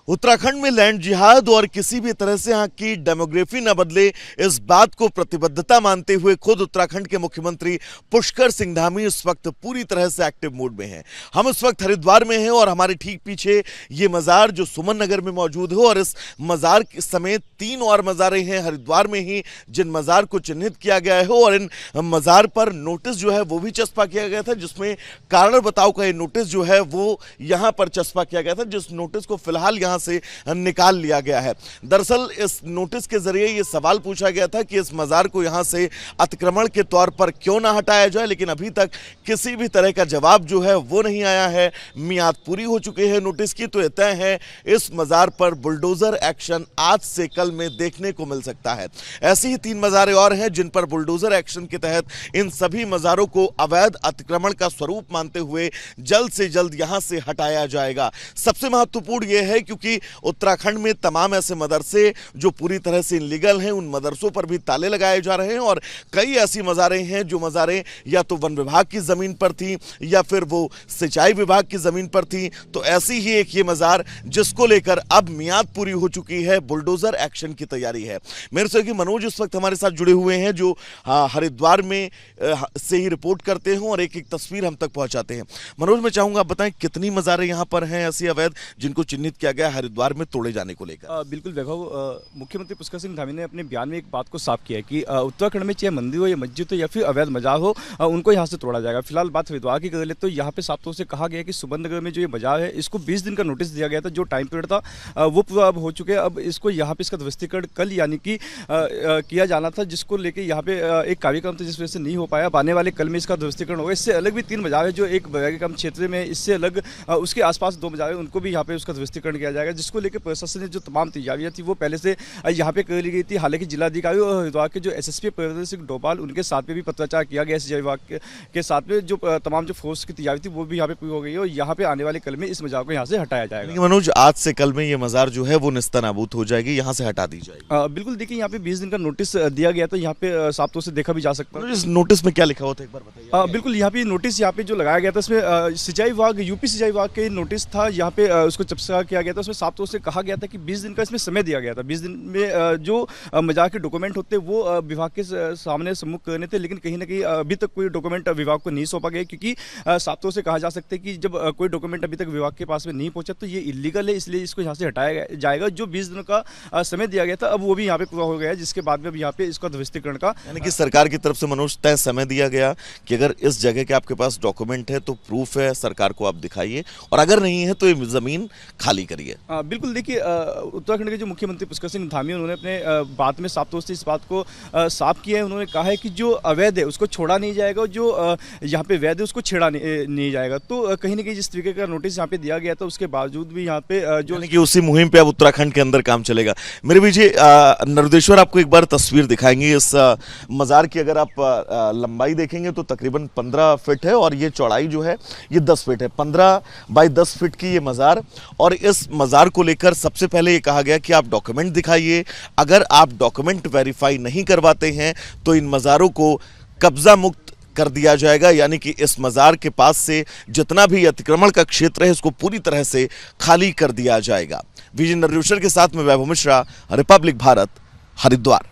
उत्तराखंड में लैंड जिहाद और किसी भी तरह से यहाँ की डेमोग्राफी न बदले, इस बात को प्रतिबद्धता मानते हुए खुद उत्तराखंड के मुख्यमंत्री पुष्कर सिंह धामी इस वक्त पूरी तरह से एक्टिव मोड में हैं। हम इस वक्त हरिद्वार में हैं और हमारे ठीक पीछे ये मज़ार जो सुमन नगर में मौजूद है, और इस मज़ार समेत 3 और मज़ारें हैं हरिद्वार में ही जिन मज़ार को चिन्हित किया गया है, और इन मज़ार पर नोटिस जो है वो भी चस्पा किया गया था, जिसमें कारण बताओ का ये नोटिस जो है वो यहाँ पर चस्पा किया गया था, जिस नोटिस को फिलहाल यहाँ से निकाल लिया गया है। दरअसल इस नोटिस के जरिए ये सवाल पूछा गया था कि इस मज़ार को यहाँ से अतिक्रमण के तौर पर क्यों ना हटाया जाए, लेकिन अभी तक किसी भी तरह का जवाब जो है वो नहीं आया है। मियाद पूरी हो चुकी है नोटिस की, तो तय है इस मज़ार पर बुलडोजर एक्शन आज से कल में देखने को मिल सकता है। ऐसी ही 3 मज़ारें और हैं जिन पर बुलडोजर एक्शन के तहत इन सभी मज़ारों को अवैध अतिक्रमण का स्वरूप मानते हुए जल्द से जल्द यहाँ से हटाया जाएगा। सबसे महत्वपूर्ण यह है क्योंकि उत्तराखंड में तमाम ऐसे मदरसे जो पूरी तरह से इनलीगल हैं, उन मदरसों पर भी ताले लगाए जा रहे हैं, और कई ऐसी मज़ारें हैं जो मज़ारें या तो वन विभाग की ज़मीन पर थी या फिर वो सिंचाई विभाग की ज़मीन पर थी। तो ऐसी ही एक ये मज़ार जिसको लेकर अब मियाद पूरी हो चुकी है, बुलडोजर एक्शन की तैयारी है। मेरे से कि मनोज इस वक्त हमारे साथ जुड़े हुए हैं जो हरिद्वार में से ही रिपोर्ट करते हैं और एक एक तस्वीर हम तक पहुंचाते हैं। मनोज, मैं चाहूँगा आप बताएं कितनी मज़ारें यहाँ पर हैं ऐसी अवैध जिनको चिन्हित किया गया हरिद्वार में तोड़े जाने को लेकर? बिल्कुल वैभव, मुख्यमंत्री पुष्कर सिंह धामी ने अपने बयान में एक बात को साफ किया है कि उत्तराखंड में चाहे मंदिर हो या मस्जिद हो या फिर अवैध मजार हो, उनको यहाँ से तोड़ा जाएगा। फिलहाल बात हरिद्वार की कर ले तो यहाँ पे साफ तौर से कहा गया कि सुमन नगर में जो ये मजार है इसको 20 दिन का नोटिस दिया गया था। जो टाइम पीरियड था वो पूरा अब हो चुके हैं। अब इसको यहाँ पे इसका ध्वस्तीकरण कल यानी कि किया जाना था, जिसको लेकर यहाँ पे एक कार्यक्रम था जिस वजह से नहीं हो पाया। अब आने वाले कल में इसका ध्वस्तीकरण होगा। इससे अलग भी 3 मजार है जो एक बगैर क्षेत्र में, इससे अलग उसके आसपास 2 मजार है, उनको भी यहाँ पे उसका ध्वस्तीकरण किया जाएगा, जिसको लेकर प्रशासन ने जो तमाम तैयारियां थी वो पहले से यहाँ पे कर ली गई थी। हालांकि जिलाधिकारी और हरिद्वार के जो एसएसपी प्रवीण सिंह डोभाल, उनके साथ में भी पत्राचार किया गया सिंचाई विभाग के साथ में। जो तमाम जो फोर्स की तैयारी थी वो भी यहाँ पे पूरी हो गई है और यहाँ पे आने वाले कल में इस मजार को यहाँ से हटाया जाएगा। मनोज, आज से कल में ये मजार जो है वो निस्तानाबूद हो जाएगी, यहाँ से हटा दी जाएगी? बिल्कुल, देखिए यहाँ पे 20 दिन का नोटिस दिया गया, तो यहाँ पे साफ तौर से देखा भी जा सकता है। इस नोटिस में क्या लिखा हुआ था एक बार बताइए? बिल्कुल, यहाँ पे नोटिस यहाँ पे जो लगाया गया था इसमें सिंचाई विभाग, यूपी सिंचाई विभाग के नोटिस था, यहाँ पे उसको चस्पा किया गया था। उसमें साफ तौर से कहा गया था कि 20 दिन का इसमें समय दिया गया था। 20 दिन में जो मजार के डॉक्यूमेंट होते वो विभाग के सामने सम्मुख करने थे, लेकिन कहीं ना कहीं अभी तक कोई डॉक्यूमेंट विभाग को नहीं सौंपा गया, क्योंकि साफ तौर से कहा जा सकता है कि जब कोई डॉक्यूमेंट अभी तक विभाग के पास में नहीं पहुंचा तो ये इलीगल है, इसलिए इसको यहाँ से हटाया जाएगा। जो 20 दिनों का समय दिया गया था अब वो भी यहाँ पे पूरा हो गया है, जिसके बाद में अब यहाँ पे इसका ध्वस्तीकरण का, यानी कि सरकार की तरफ से मनोज तय समय दिया गया कि अगर इस जगह के आपके पास डॉक्यूमेंट है तो प्रूफ है, सरकार को आप दिखाइए, और अगर नहीं है तो ये जमीन खाली करिए। बिल्कुल, देखिए उत्तराखंड के जो मुख्यमंत्री पुष्कर सिंह धामी उन्होंने अपने बात में साफ तौर से इस बात को साफ किया है। उन्होंने कहा है कि जो अवैध है उसको छोड़ा नहीं जाएगा, जो यहाँ पे वैध है उसको छेड़ा नहीं जाएगा। तो कहीं ना कहीं जिस तरीके का नोटिस यहाँ पे दिया गया था उसके बावजूद भी यहाँ पे जो कि उसी मुहिम पे अब उत्तराखंड के अंदर काम चलेगा। मेरे पीछे नरुदेश्वर आपको एक बार तस्वीर दिखाएंगे इस मजार की। अगर आप लंबाई देखेंगे तो तकरीबन 15 फीट है और ये चौड़ाई जो है ये 10 फीट है। 15 बाई 10 फीट की ये मजार, और इस मजार को लेकर सबसे पहले ये कहा गया कि आप डॉक्यूमेंट दिखाइए। अगर आप डॉक्यूमेंट वेरीफाई नहीं करवाते हैं तो इन मज़ारों को कब्जा मुक्त कर दिया जाएगा, यानी कि इस मज़ार के पास से जितना भी अतिक्रमण का क्षेत्र है इसको पूरी तरह से खाली कर दिया जाएगा। विजय नरुदेश्वर के साथ में वैभव मिश्रा, रिपब्लिक भारत, हरिद्वार।